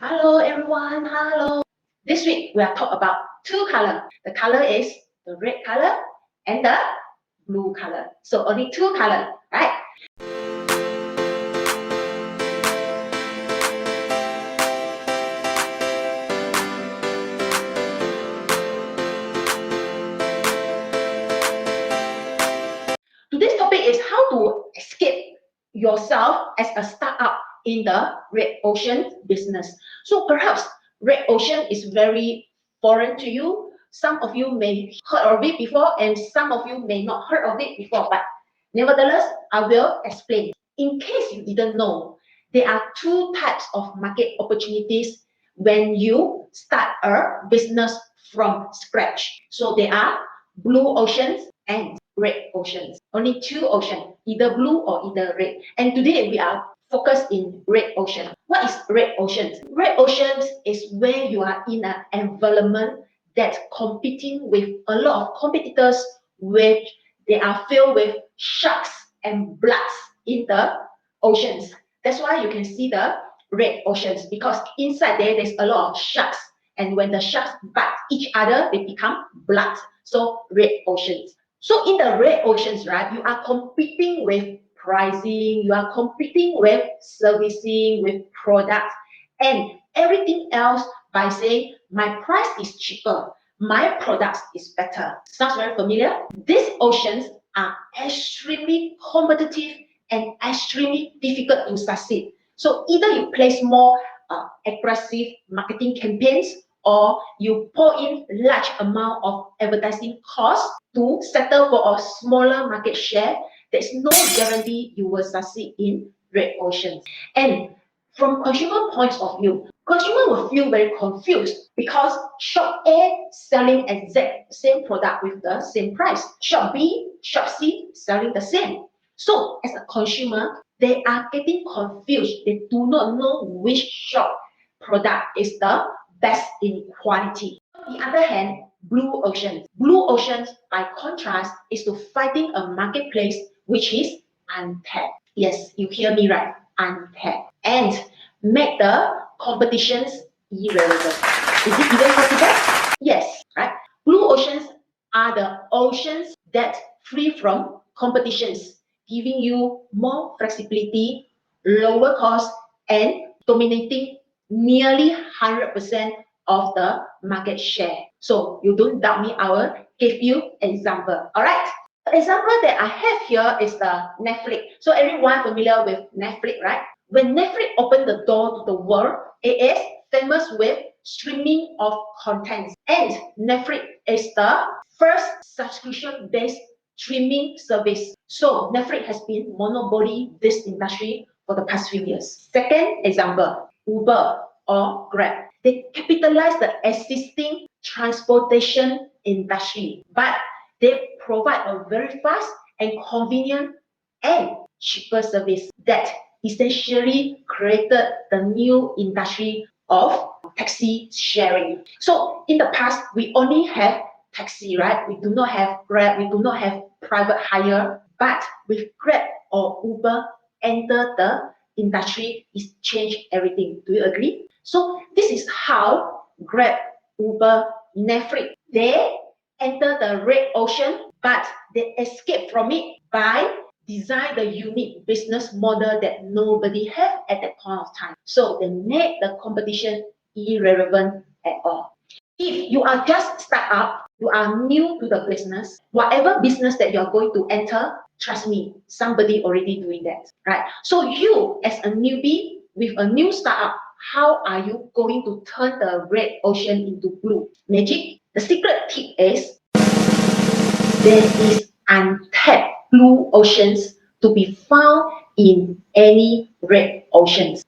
Hello everyone, hello. This week we are talking about two colors. The color is the red color and the blue color. So only two colors, right? Today's topic is how to escape yourself as a startup in the red ocean business. So perhaps red ocean is very foreign to you. Some of you may heard of it before and some of you may not heard of it before, but nevertheless, I will explain. In case you didn't know, there are two types of market opportunities when you start a business from scratch. So there are blue oceans and red oceans. Only two oceans, either blue or either red. And today we are focused in red ocean. What is red oceans? Red oceans is where you are in an environment that's competing with a lot of competitors which they are filled with sharks and bloods in the oceans. That's why you can see the red oceans because inside there's a lot of sharks. And when the sharks bite each other, they become blood. So red oceans. So in the red oceans, right, you are competing with pricing, you are competing with servicing, with products, and everything else by saying my price is cheaper, my product is better. Sounds very familiar? These oceans are extremely competitive and extremely difficult to succeed. So either you place more aggressive marketing campaigns or you pour in large amount of advertising costs to settle for a smaller market share, there's no guarantee you will succeed in red oceans. And from consumer points of view, consumer will feel very confused because shop A selling exact same product with the same price, shop B, shop C selling the same. So as a consumer, they are getting confused. They do not know which shop product is the best in quality. On the other hand, blue oceans. Blue oceans, by contrast, is to fighting a marketplace which is untapped. Yes, you hear me right, untapped. And make the competitions irrelevant. Is it even possible? Yes, right? Blue oceans are the oceans that free from competitions, giving you more flexibility, lower cost, and dominating nearly 100% of the market share. So you don't doubt me, I will give you example. All right. The example that I have here is the Netflix. So everyone familiar with Netflix, right? When Netflix opened the door to the world, it is famous with streaming of content. And Netflix is the first subscription-based streaming service. So Netflix has been monopoly this industry for the past few years. Second example, Uber or Grab. They capitalize the existing transportation industry, but they provide a very fast and convenient and cheaper service that essentially created the new industry of taxi sharing. So in the past, we only have taxi, right? We do not have Grab, we do not have private hire, but with Grab or Uber enter the industry, it's changed everything. Do you agree? So this is how Grab, Uber, Netflix, they enter the red ocean, but they escape from it by design the unique business model that nobody have at that point of time. So they make the competition irrelevant at all. If you are just start up, you are new to the business, whatever business that you're going to enter, trust me, somebody already doing that, right? So you as a newbie with a new startup, how are you going to turn the red ocean into blue? Magic? The secret tip is there is untapped blue oceans to be found in any red oceans.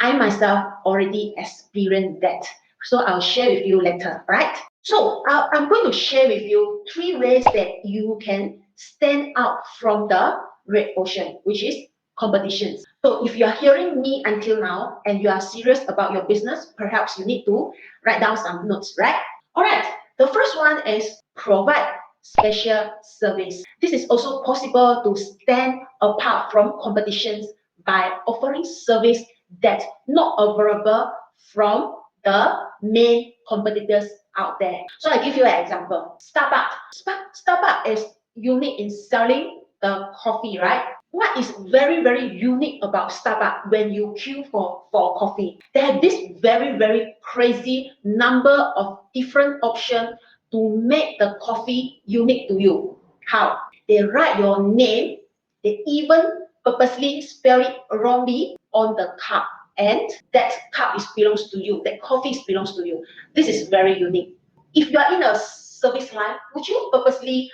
I myself already experienced that. So I'll share with you later, right? So I'm going to share with you 3 ways that you can stand out from the red ocean, which is competitions. So if you are hearing me until now and you are serious about your business, perhaps you need to write down some notes, right? All right. The first one is provide special service. This is also possible to stand apart from competitions by offering service that's not available from the main competitors out there. So I give you an example. Starbucks. Starbucks is unique in selling the coffee, right? What is very, very unique about Starbucks when you queue for coffee? They have this very, very crazy number of different options to make the coffee unique to you. How? They write your name, they even purposely spell it wrongly on the cup, and that cup belongs to you, that coffee belongs to you. This is very unique. If you are in a service line, would you purposely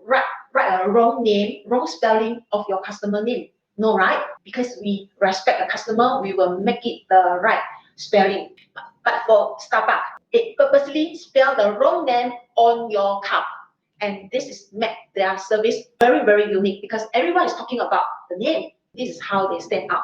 write a wrong name, wrong spelling of your customer name? No, right? Because we respect the customer, we will make it the right spelling. But for Starbucks, it purposely spell the wrong name on your cup. And this is make their service very, very unique because everyone is talking about the name. This is how they stand out.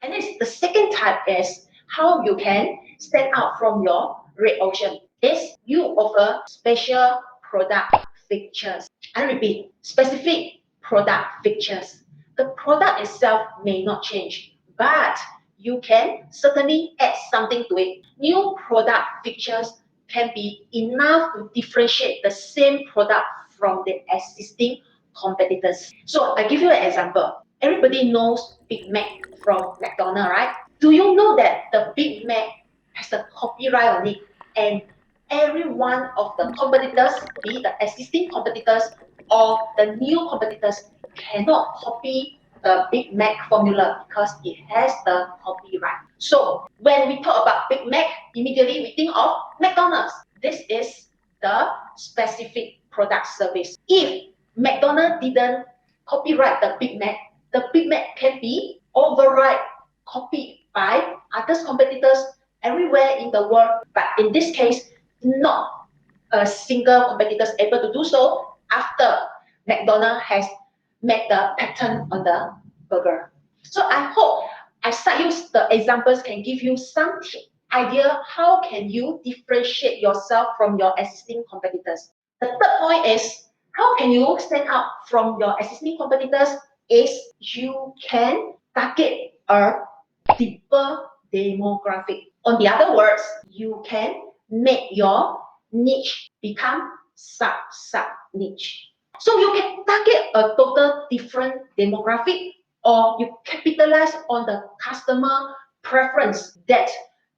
And the second type is how you can stand out from your red ocean is you offer special product features. I repeat, specific product features. The product itself may not change, but you can certainly add something to it. New product features can be enough to differentiate the same product from the existing competitors. So I give you an example. Everybody knows Big Mac from McDonald's, right? Do you know that the Big Mac has a copyright on it, and every one of the competitors, be it the existing competitors or the new competitors, cannot copy the Big Mac formula because it has the copyright. So when we talk about Big Mac, immediately we think of McDonald's. This is the specific product service. If McDonald's didn't copyright the Big Mac can be override, copied by other competitors everywhere in the world. But in this case, not a single competitor is able to do so after McDonald's has made the patent on the burger. So I hope I cite you the examples can give you some idea how can you differentiate yourself from your existing competitors. The third point is how can you stand out from your existing competitors is you can target a deeper demographic. On the other words, you can make your niche become sub niche. So you can target a total different demographic, or you capitalize on the customer preference that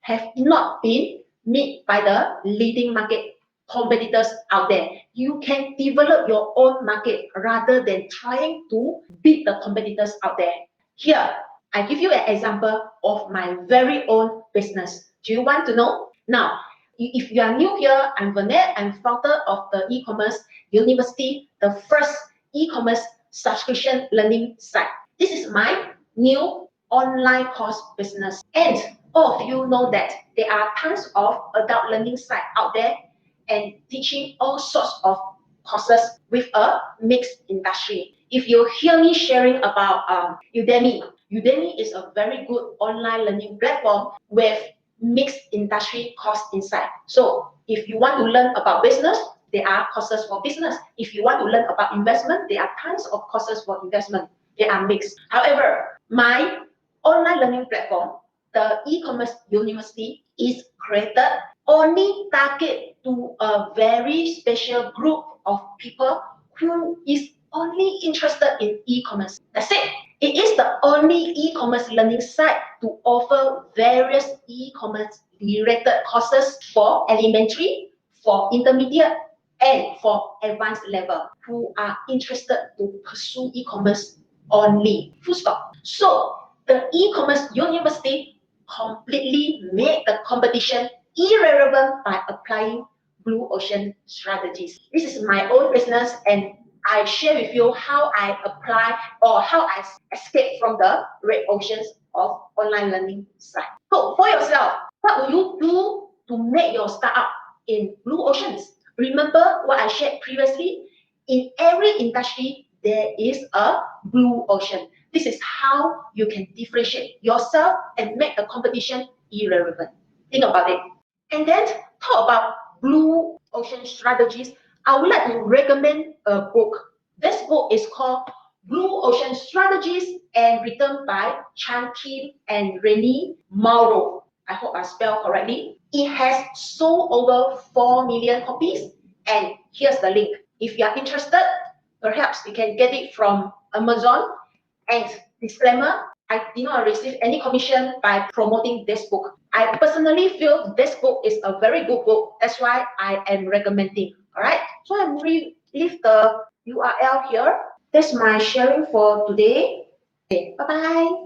have not been met by the leading market competitors out there. You can develop your own market rather than trying to beat the competitors out there. Here, I give you an example of my very own business. Do you want to know? Now, if you are new here, I'm Vernette. I'm founder of the e-commerce university, the first e-commerce subscription learning site. This is my new online course business. And all of you know that there are tons of adult learning sites out there and teaching all sorts of courses with a mixed industry. If you hear me sharing about Udemy is a very good online learning platform with mixed industry course inside. So if you want to learn about business, there are courses for business. If you want to learn about investment, there are tons of courses for investment. They are mixed. However, my online learning platform, the e-commerce university, is created only target to a very special group of people who is only interested in e-commerce. That's it. It is the only e-commerce learning site to offer various e-commerce related courses for elementary, for intermediate, and for advanced level who are interested to pursue e-commerce only. Full stop. So the e-commerce university completely made the competition irrelevant by applying blue ocean strategies. This is my own business, and I share with you how I apply or how I escape from the red oceans of online learning site. So for yourself, what will you do to make your startup in blue oceans? Remember what I shared previously? In every industry, there is a blue ocean. This is how you can differentiate yourself and make the competition irrelevant. Think about it. And then talk about blue ocean strategies. I would like to recommend a book. This book is called Blue Ocean Strategies and written by Chan Kim and Renee Mauro. I hope I spell correctly. It has sold over 4 million copies. And here's the link. If you are interested, perhaps you can get it from Amazon. And disclaimer, I did not receive any commission by promoting this book. I personally feel this book is a very good book. That's why I am recommending. All right. So I'm leave the URL here. That's my sharing for today. Okay, bye bye.